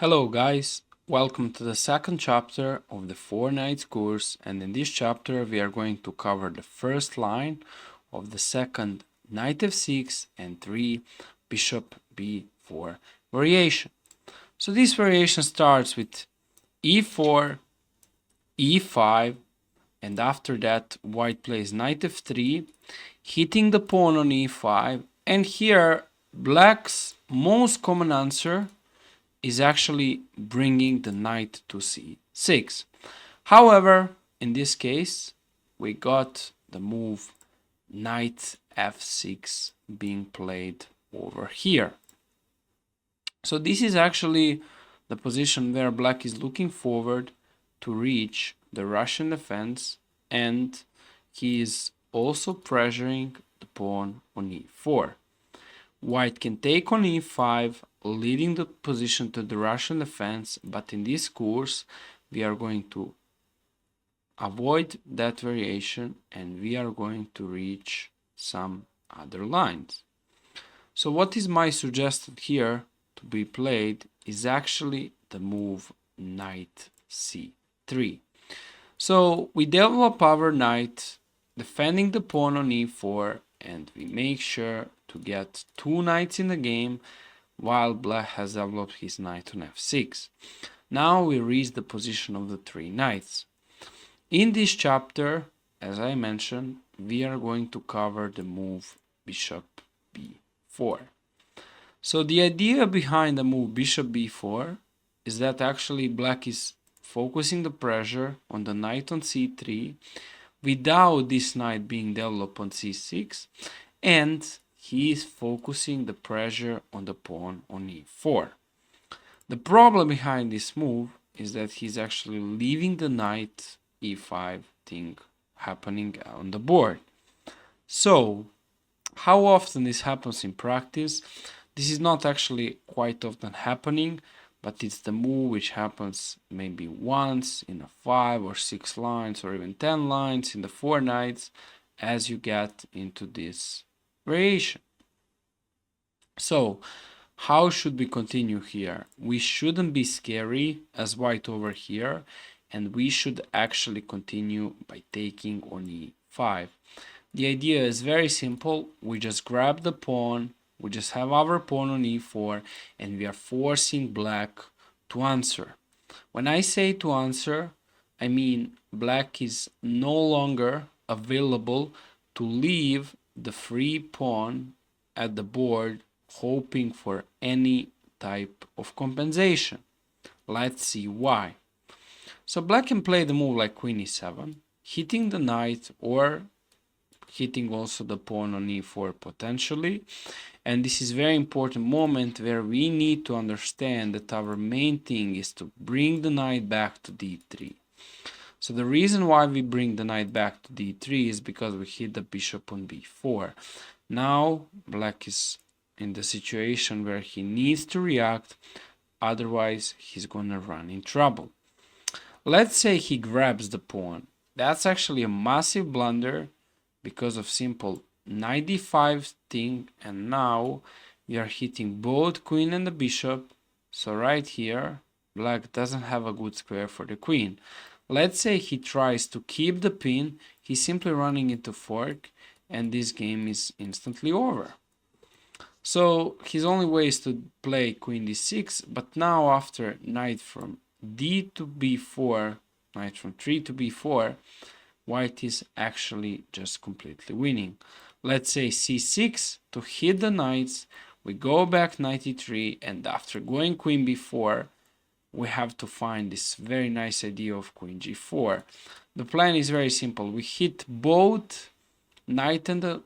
Hello guys, welcome to the second chapter of the 4 Knights course, and in this chapter we are going to cover the first line of the second Knight f6 and 3 Bishop b4 variation. So this variation starts with e4, e5, and after that white plays Knight f3, hitting the pawn on e5, and here black's most common answer is actually bringing the knight to c6. However, in this case, we got the move knight f6 being played over here. So this is actually the position where black is looking forward to reach the Russian defense, and he is also pressuring the pawn on e4. White can take on e5, leading the position to the Russian defense, but in this course we are going to avoid that variation and we are going to reach some other lines. So what is my suggested here to be played is actually the move knight c3. So we develop our knight defending the pawn on e4, and we make sure to get two knights in the game while black has developed his knight on f6. Now we reach the position of the three knights. In this chapter, as I mentioned, we are going to cover the move bishop b4. So the idea behind the move bishop b4 is that actually black is focusing the pressure on the knight on c3 without this knight being developed on c6, and he is focusing the pressure on the pawn on e4. The problem behind this move is that he's actually leaving the knight e5 thing happening on the board. So how often this happens in practice? This is not actually quite often happening, but it's the move which happens maybe once in a 5 or 6 lines or even 10 lines in the 4 knights as you get into this variation. So how should we continue here? We shouldn't be scary as white over here, and we should actually continue by taking on e5. The idea is very simple. We just grab the pawn, we just have our pawn on e4, and we are forcing black to answer. When I say to answer, I mean black is no longer available to leave the free pawn at the board hoping for any type of compensation. Let's see why. So black can play the move like queen e7, hitting the knight or hitting also the pawn on e4 potentially. And this is a very important moment where we need to understand that our main thing is to bring the knight back to d3. So the reason why we bring the knight back to d3 is because we hit the bishop on b4. Now black is in the situation where he needs to react, otherwise he's gonna run in trouble. Let's say he grabs the pawn. That's actually a massive blunder because of simple knight d5 thing, and now we are hitting both queen and the bishop. So right here black doesn't have a good square for the queen. Let's say he tries to keep the pin, he's simply running into fork, and this game is instantly over. So his only way is to play queen d6, but now after knight from d to b4, knight from 3 to b4, white is actually just completely winning. Let's say c6 to hit the knights, we go back knight e3, and after going queen b4, we have to find this very nice idea of queen g4. The plan is very simple. We hit both knight and the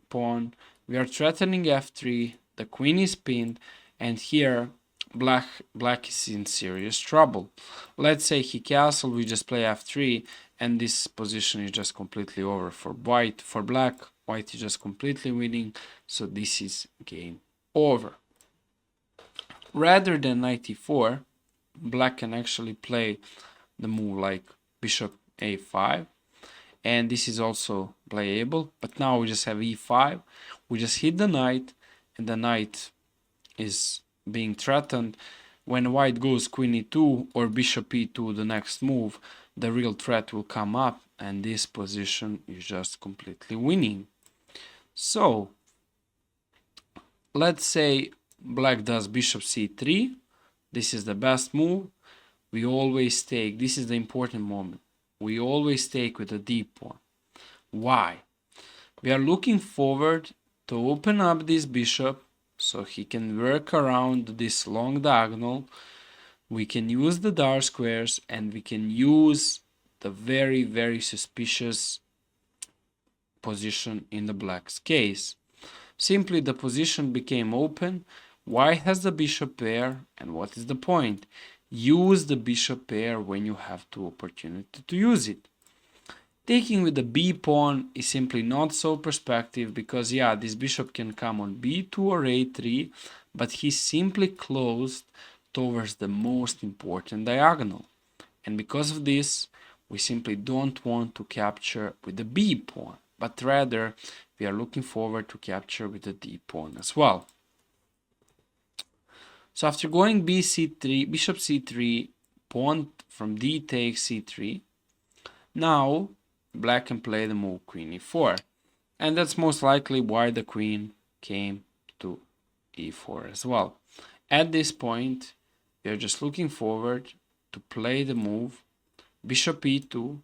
pawn, we are threatening f3, the queen is pinned, and here black is in serious trouble. Let's say he castle, we just play f3, and this position is just completely over for white. For black, white is just completely winning, so this is game over. Rather than knight e4, black can actually play the move like bishop a5, and this is also playable, but now we just have e5, we just hit the knight, and the knight is being threatened. when white goes queen e2 or bishop e2, the next move, the real threat will come up, and this position is just completely winning. So let's say black does bishop c3. This is the best move. We always take, this is the important moment, we always take with a deep pawn. Why? We are looking forward to open up this bishop so he can work around this long diagonal. We can use the dark squares, and we can use the very, very suspicious position in the black's case. Simply the position became open, white has the bishop pair, and what is the point? Use the bishop pair when you have the opportunity to use it. Taking with the b pawn is simply not so perspective, because yeah, this bishop can come on b2 or a3, but he's simply closed towards the most important diagonal. And because of this, we simply don't want to capture with the b pawn, but rather we are looking forward to capture with the d pawn as well. So after going c3, bishop c3, pawn from d takes c3, now black can play the move queen e4, and that's most likely why the queen came to e4 as well. At this point, we are just looking forward to play the move bishop e2,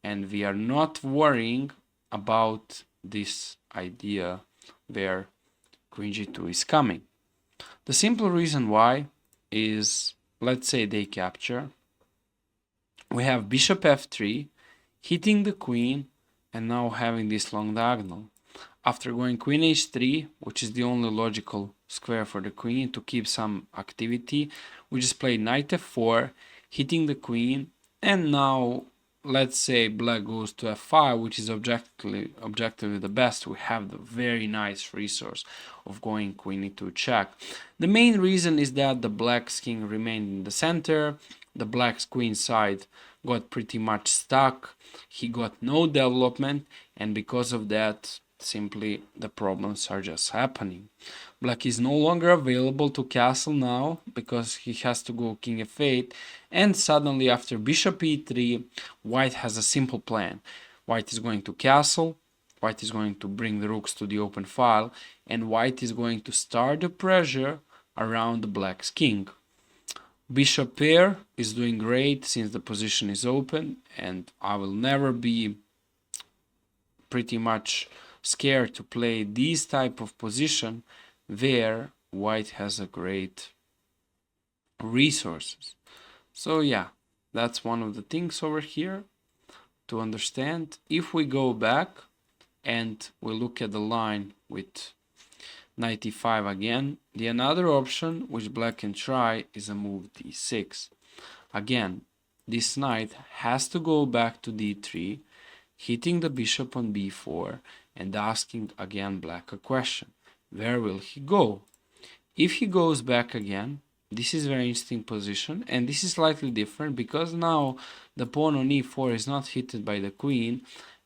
and we are not worrying about this idea where queen g2 is coming. The simple reason why is, let's say they capture, we have bishop f3 hitting the queen and now having this long diagonal. After going queen h3, which is the only logical square for the queen to keep some activity, we just play knight f4 hitting the queen, and now let's say black goes to f5, which is objectively the best. We have the very nice resource of going queen e2 check. The main reason is that the black's king remained in the center, the black's queen side got pretty much stuck, he got no development, and because of that, simply the problems are just happening. Black is no longer available to castle now because he has to go king f8, and suddenly after bishop e3, white has a simple plan. White is going to castle, white is going to bring the rooks to the open file, and white is going to start the pressure around the black's king. Bishop pair is doing great since the position is open, and I will never be pretty much scared to play this type of position where white has a great resources. So yeah, that's one of the things over here to understand. If we go back and we look at the line with knight e5 again, the another option which black can try is a move d6. Again, this knight has to go back to d3, hitting the bishop on b4 and asking again black a question. Where will he go? If he goes back again, this is very interesting position, and this is slightly different because now the pawn on e4 is not hit by the queen.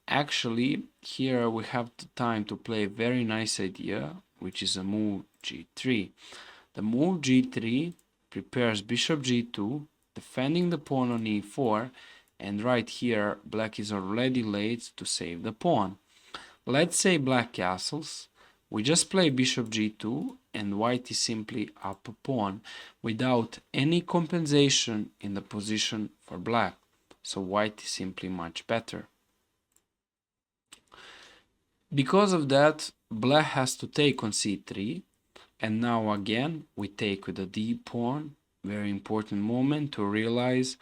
Actually, here we have the time to play a very nice idea, which is a move g3. The move g3 prepares bishop g2, defending the pawn on e4, and right here black is already late to save the pawn. Let's say black castles, we just play bishop g2 and white is simply up a pawn without any compensation in the position for black, so white is simply much better. Because of that, black has to take on c3, and now again we take with a d pawn. Very important moment to realize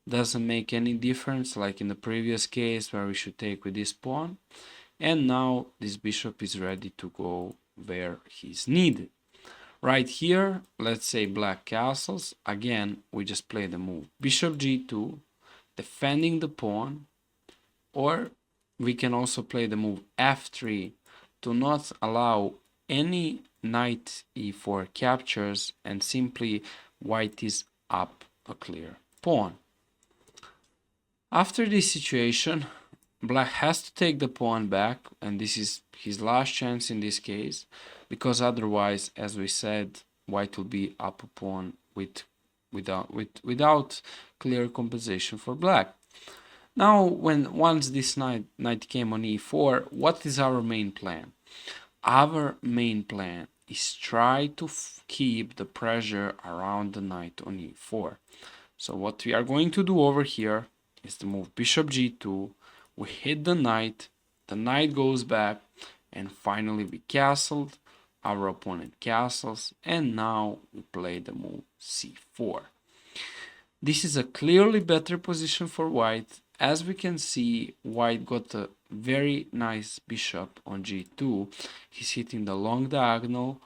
doesn't make any difference like in the previous case where we should take with this pawn, and now this bishop is ready to go where he's needed. Right here, let's say black castles, again we just play the move bishop g2, defending the pawn, or we can also play the move f3 to not allow any knight e4 captures, and simply white is up a clear pawn. After this situation, black has to take the pawn back, and this is his last chance in this case, because otherwise, as we said, white will be up a pawn with without clear compensation for black. Now, once this knight came on e4, what is our main plan? Our main plan is try to keep the pressure around the knight on e4. So what we are going to do over here is to move bishop g2, we hit the knight goes back, and finally we castled, our opponent castles, and now we play the move c4. This is a clearly better position for white. As we can see, white got a very nice bishop on g2. He's hitting the long diagonal,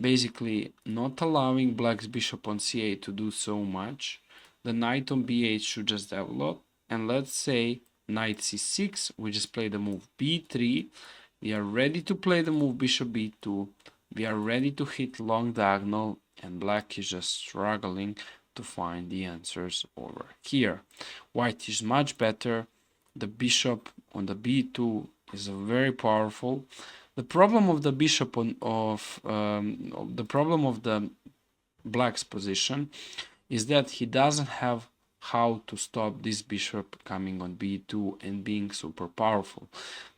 basically not allowing black's bishop on c8 to do so much. The knight on b8 should just develop, and let's say knight c6, we just play the move b3. We are ready to play the move bishop b2. We are ready to hit long diagonal, and black is just struggling to find the answers over here. White is much better. The bishop on the b2 is very powerful. The problem of the bishop the problem of the black's position is that he doesn't have how to stop this bishop coming on b2 and being super powerful.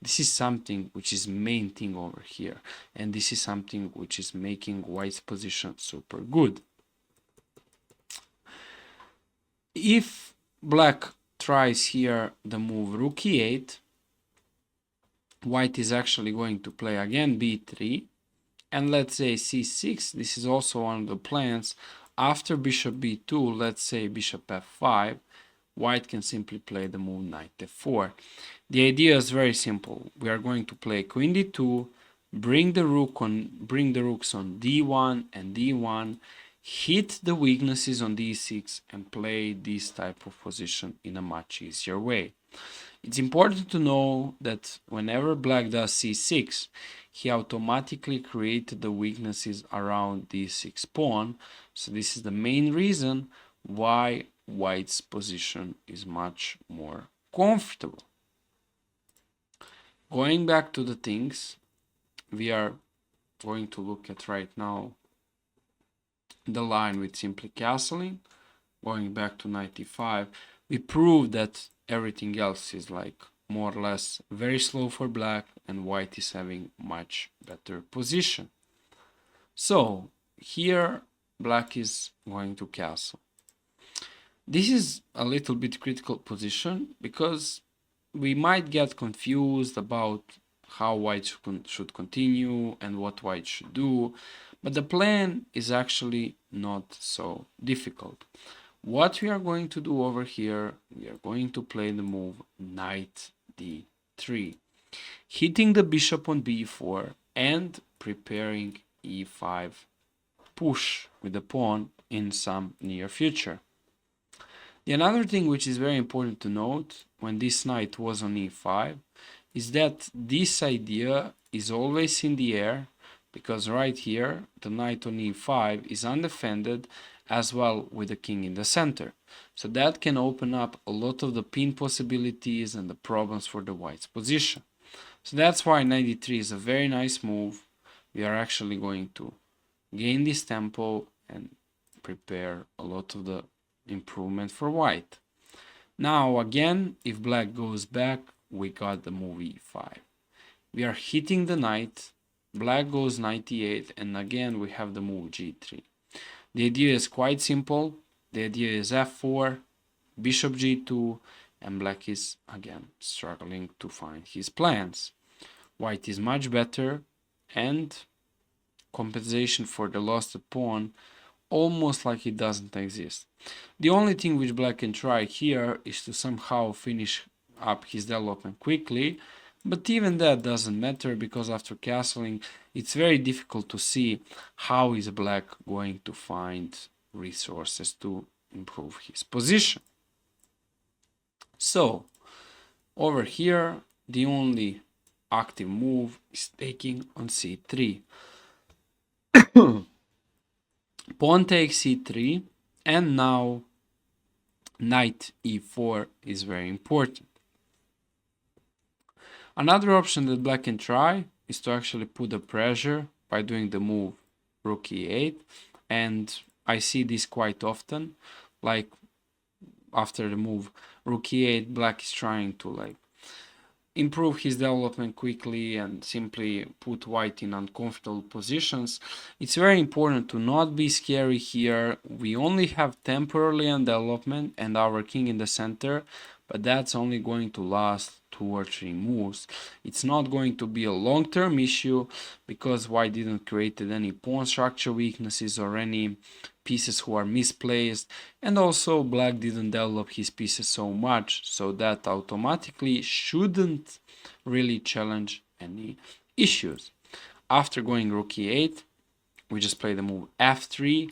This is something which is main thing over here, and this is something which is making white's position super good. If black tries here the move rook e8, white is actually going to play again b3, and let's say c6. This is also one of the plans. After bishop b2, let's say bishop f5, white can simply play the move knight f4. The idea is very simple. We are going to play queen d2, bring the rooks on d1 and d1, hit the weaknesses on d6, and play this type of position in a much easier way. It's important to know that whenever black does c6, he automatically created the weaknesses around d6 pawn. So this is the main reason why white's position is much more comfortable. Going back to the things we are going to look at right now, the line with simply castling, going back to knight e5, we proved that everything else is like more or less very slow for black, and white is having much better position. So here black is going to castle. This is a little bit critical position because we might get confused about how white should continue and what white should do, but the plan is actually not so difficult. What we are going to do over here, we are going to play the move knight d3, hitting the bishop on b4 and preparing e5 push with the pawn in some near future. The another thing which is very important to note when this knight was on e5 is that this idea is always in the air, because right here the knight on e5 is undefended, as well with the king in the center. So that can open up a lot of the pin possibilities and the problems for the white's position. So that's why knight d3 is a very nice move. We are actually going to gain this tempo and prepare a lot of the improvement for white. Now again, if black goes back, we got the move e5. We are hitting the knight, black goes knight e8, and again we have the move g3. The idea is quite simple. The idea is f4, bishop g2, and black is again struggling to find his plans. White is much better, and compensation for the lost pawn almost like it doesn't exist. The only thing which black can try here is to somehow finish up his development quickly, but even that doesn't matter, because after castling it's very difficult to see how is black going to find resources to improve his position. So over here the only active move is taking on c3. Pawn takes c3, and now knight e4 is very important. Another option that black can try is to actually put the pressure by doing the move rook e8, and I see this quite often, like after the move rook e8, black is trying to like improve his development quickly and simply put white in uncomfortable positions. It's very important to not be scary here. We only have temporarily on development and our king in the center, but that's only going to last 2 or 3 moves. It's not going to be a long-term issue because white didn't create any pawn structure weaknesses or any pieces who are misplaced, and also black didn't develop his pieces so much, so that automatically shouldn't really challenge any issues. After going rook e8, we just play the move f3,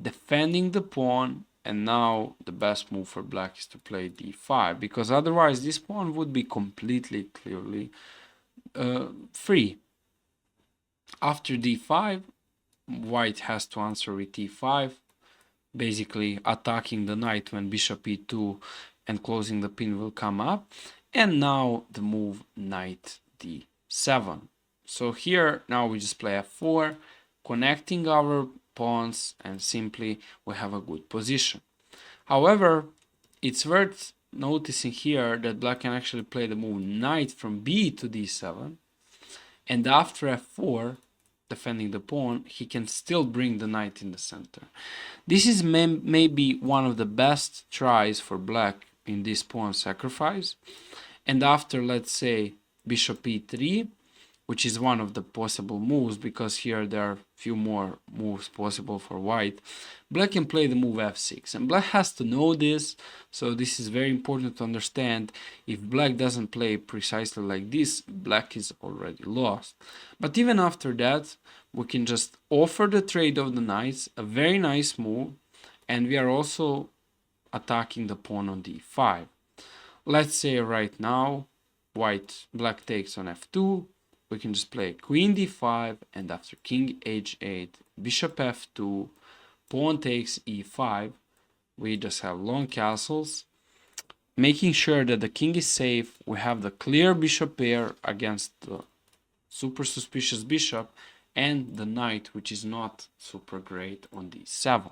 defending the pawn, and now the best move for black is to play d5, because otherwise this pawn would be completely clearly free. After d5, white has to answer with e5, basically attacking the knight when bishop e2 and closing the pin will come up. And now the move knight d7. So here now we just play f4, connecting our pawns, and simply we have a good position. However, it's worth noticing here that black can actually play the move knight from b to d7, and after f4, defending the pawn, he can still bring the knight in the center. This is maybe one of the best tries for black in this pawn sacrifice. And after, let's say, bishop e3, which is one of the possible moves, because here there are few more moves possible for white, black can play the move f6. And black has to know this, so this is very important to understand. If black doesn't play precisely like this, black is already lost. But even after that, we can just offer the trade of the knights, a very nice move, and we are also attacking the pawn on d5. Let's say right now, black takes on f2, we can just play queen d5, and after king h8, bishop f2, pawn takes e5, we just have long castles, making sure that the king is safe. We have the clear bishop pair against the super suspicious bishop, and the knight, which is not super great, on d7.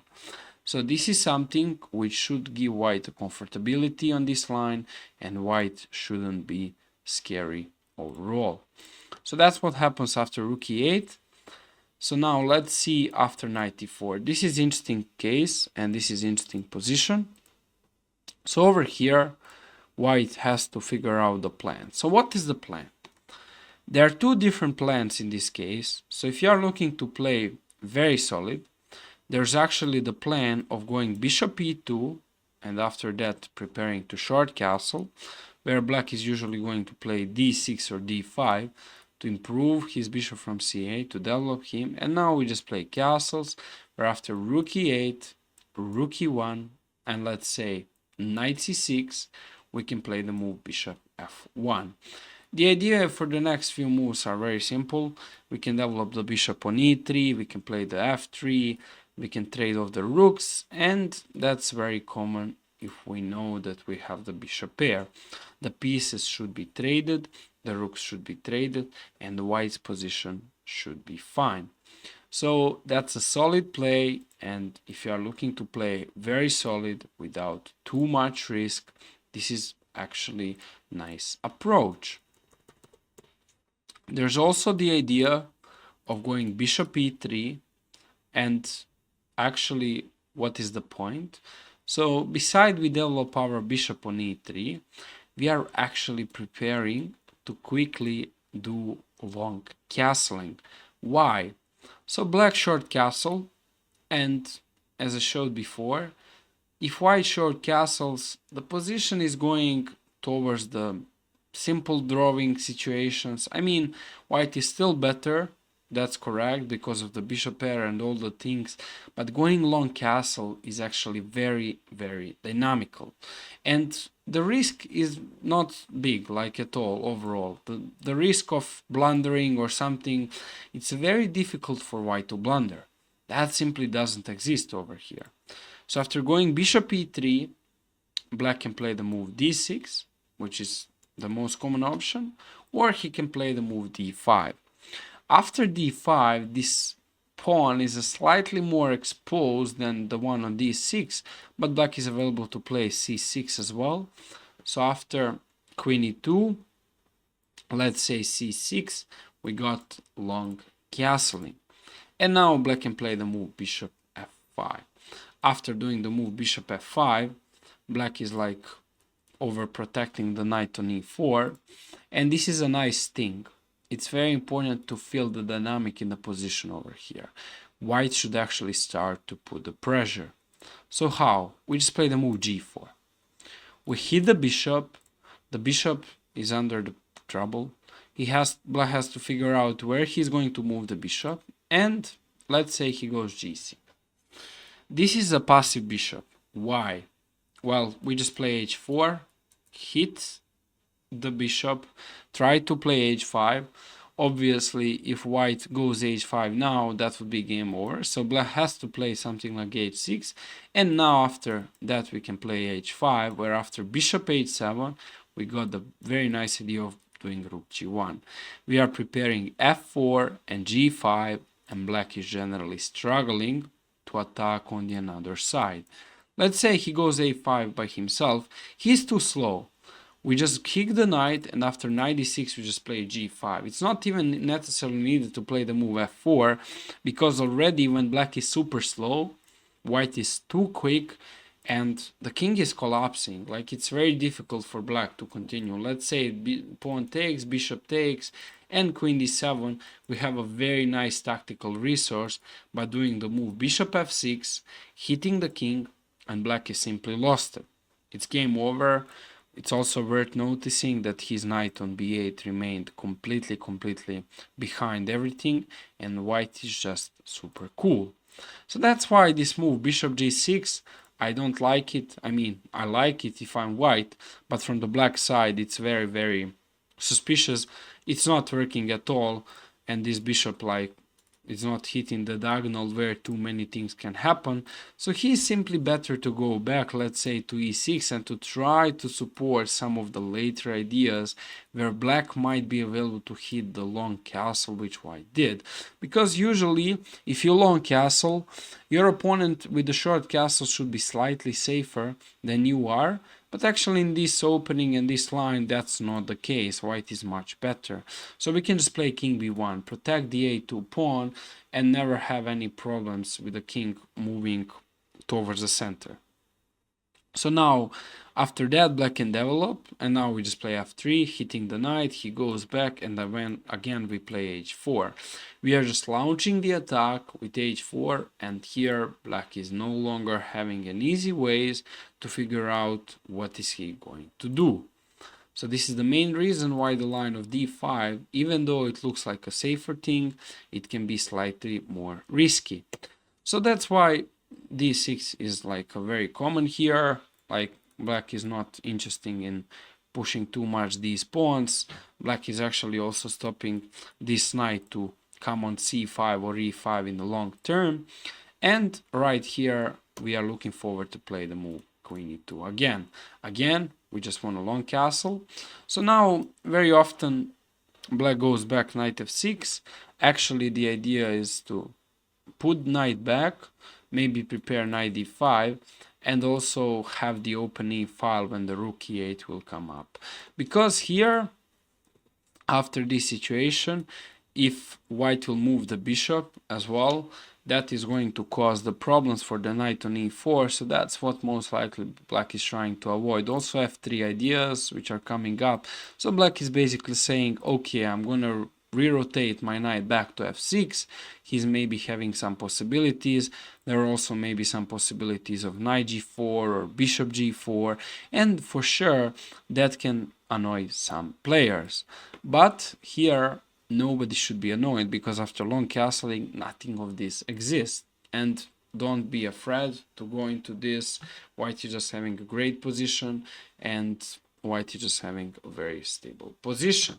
So this is something which should give white a comfortability on this line, and white shouldn't be scary overall. So that's what happens after rook e8. So now let's see after knight e4. This is interesting case, and this is interesting position. So over here, white has to figure out the plan. So what is the plan? There are two different plans in this case. So if you are looking to play very solid, there's actually the plan of going bishop e2, and after that preparing to short castle, where black is usually going to play d6 or d5 to improve his bishop from c8, to develop him. And now we just play castles, where after rook e8, rook e1, and let's say knight c6, we can play the move bishop f1. The idea for the next few moves are very simple. We can develop the bishop on e3, we can play the f3, we can trade off the rooks, and that's very common if we know that we have the bishop pair. The pieces should be traded, the rooks should be traded, and the white's position should be fine. So that's a solid play, and if you are looking to play very solid without too much risk, this is actually a nice approach. There's also the idea of going bishop e3, and actually, what is the point? So beside we develop our bishop on e3, we are actually preparing to quickly do long castling. Why? So black short castle, and as I showed before, if white short castles, the position is going towards the simple drawing situations. I mean, white is still better, that's correct, because of the bishop pair and all the things, but going long castle is actually very, very dynamical. And the risk is not big, like at all, overall. The risk of blundering or something, it's very difficult for white to blunder. That simply doesn't exist over here. So after going bishop e3, black can play the move d6, which is the most common option, or he can play the move d5. After d5, this pawn is slightly more exposed than the one on d6, but black is available to play c6 as well. So after queen e2, let's say c6, we got long castling. And now black can play the move bishop f5. After doing the move bishop f5, black is like overprotecting the knight on e4, and this is a nice thing. It's very important to feel the dynamic in the position over here. White should actually start to put the pressure. So how? We just play the move g4. We hit the bishop is under the trouble. Black has to figure out where he's going to move the bishop, and let's say he goes g6. This is a passive bishop. Why? Well, we just play h4, hit the bishop, try to play h5. Obviously, if white goes h5 now, that would be game over. So black has to play something like h6. And now after that, we can play h5, where after bishop h7, we got the very nice idea of doing rook g1. We are preparing f4 and g5, and black is generally struggling to attack on the another side. Let's say he goes a5 by himself. He's too slow. We just kick the knight, and after knight e6 we just play g5. It's not even necessarily needed to play the move f4, because already when black is super slow, white is too quick, and the king is collapsing. Like, it's very difficult for black to continue. Let's say pawn takes, bishop takes, and queen d7. We have a very nice tactical resource by doing the move bishop f6, hitting the king, and black is simply lost it. It's game over. It's also worth noticing that his knight on b8 remained completely behind everything, and white is just super cool. So that's why this move bishop g6, I don't like it. I mean, I like it if I'm white, but from the black side it's very suspicious. It's not working at all, and this bishop like is not hitting the diagonal where too many things can happen. So he's simply better to go back, let's say, to e6 and to try to support some of the later ideas where black might be available to hit the long castle, which white did. Because usually if you long castle, your opponent with the short castle should be slightly safer than you are. But actually in this opening and this line, that's not the case. White is much better. So we can just play king b1, protect the a2 pawn, and never have any problems with the king moving towards the center. So now, after that, black can develop, and now we just play f3, hitting the knight, he goes back, and then again we play h4. We are just launching the attack with h4, and here black is no longer having an easy ways to figure out what is he going to do. So this is the main reason why the line of d5, even though it looks like a safer thing, it can be slightly more risky. So that's why d6 is like a very common here. Like, black is not interested in pushing too much these pawns. Black is actually also stopping this knight to come on c5 or e5 in the long term. And right here we are looking forward to play the move queen e2 again. We just want a long castle. So now very often black goes back knight f6. Actually the idea is to put knight back, maybe prepare knight d5, and also have the open e file when the rook e8 will come up. Because here, after this situation, if white will move the bishop as well, that is going to cause the problems for the knight on e4, so that's what most likely black is trying to avoid. Also f3 ideas which are coming up, so black is basically saying, okay, I'm gonna re-rotate my knight back to f6. He's maybe having some possibilities. There are also maybe some possibilities of knight g4 or bishop g4, and for sure that can annoy some players. But here nobody should be annoyed, because after long castling nothing of this exists. And don't be afraid to go into this. White is just having a great position, and white is just having a very stable position.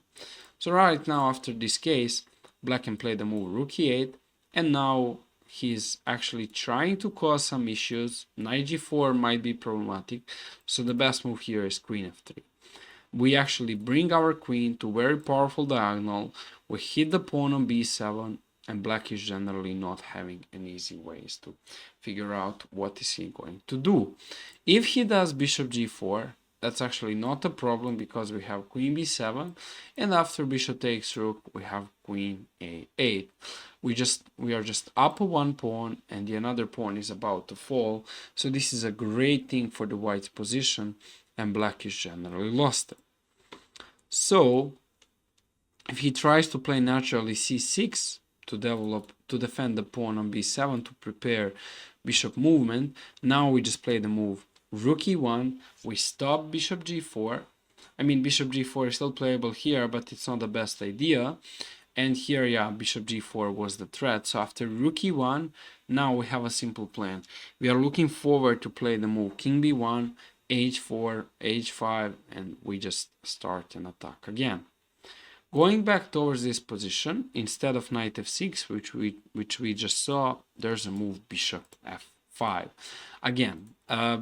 So right now, after this case, black can play the move rook e8, and now he's actually trying to cause some issues. Knight g4 might be problematic, so the best move here is queen f3. We actually bring our queen to very powerful diagonal. We hit the pawn on b7, and black is generally not having an easy ways to figure out what is he going to do. If he does bishop g4, that's actually not a problem because we have queen b7, and after bishop takes rook we have queen a8. We are just up one pawn and the another pawn is about to fall, so this is a great thing for the white's position, and black is generally lost it. So if he tries to play naturally c6 to defend the pawn on b7 to prepare bishop movement, now we just play the move rook e1, we stop bishop g4. I mean, bishop g4 is still playable here, but it's not the best idea. And here, yeah, bishop g4 was the threat. So after rook e1, now we have a simple plan. We are looking forward to play the move king b1, h4, h5, and we just start an attack again. Going back towards this position, instead of knight f6, which we just saw, there's a move bishop f5. Again,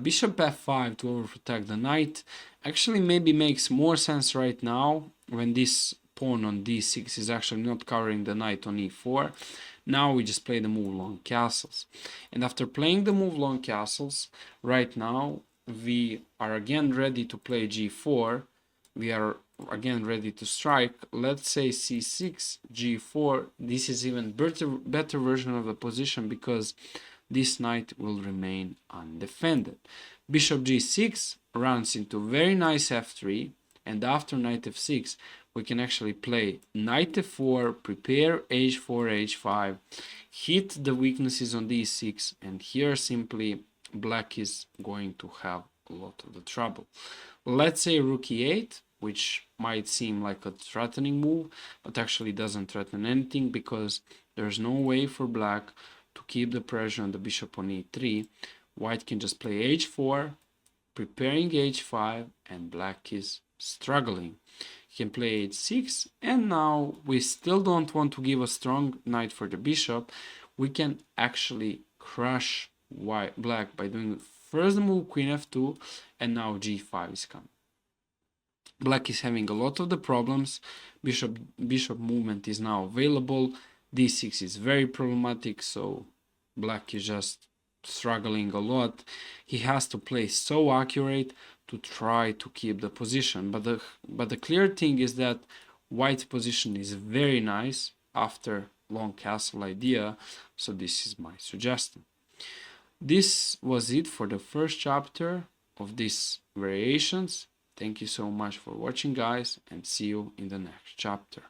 bishop f5 to overprotect the knight actually maybe makes more sense right now when this pawn on d6 is actually not covering the knight on e4. Now we just play the move long castles. And after playing the move long castles, right now we are again ready to play g4. We are again ready to strike. Let's say c6, g4. This is even better version of the position because this knight will remain undefended. Bishop g6 runs into very nice f3, and after knight f6 we can actually play knight f4, prepare h4, h5, hit the weaknesses on d6, and here simply black is going to have a lot of the trouble. Let's say rook e8, which might seem like a threatening move, but actually doesn't threaten anything because there's no way for black to keep the pressure on the bishop on e3. White can just play h4, preparing h5, and black is struggling. He can play h6, and now we still don't want to give a strong knight for the bishop. We can actually crush black by doing first the move queen f2, and now g5 is coming. Black is having a lot of the problems. Bishop movement is now available. d6 is very problematic, so black is just struggling a lot. He has to play so accurate to try to keep the position. But the clear thing is that white's position is very nice after long castle idea, so this is my suggestion. This was it for the first chapter of these variations. Thank you so much for watching, guys, and see you in the next chapter.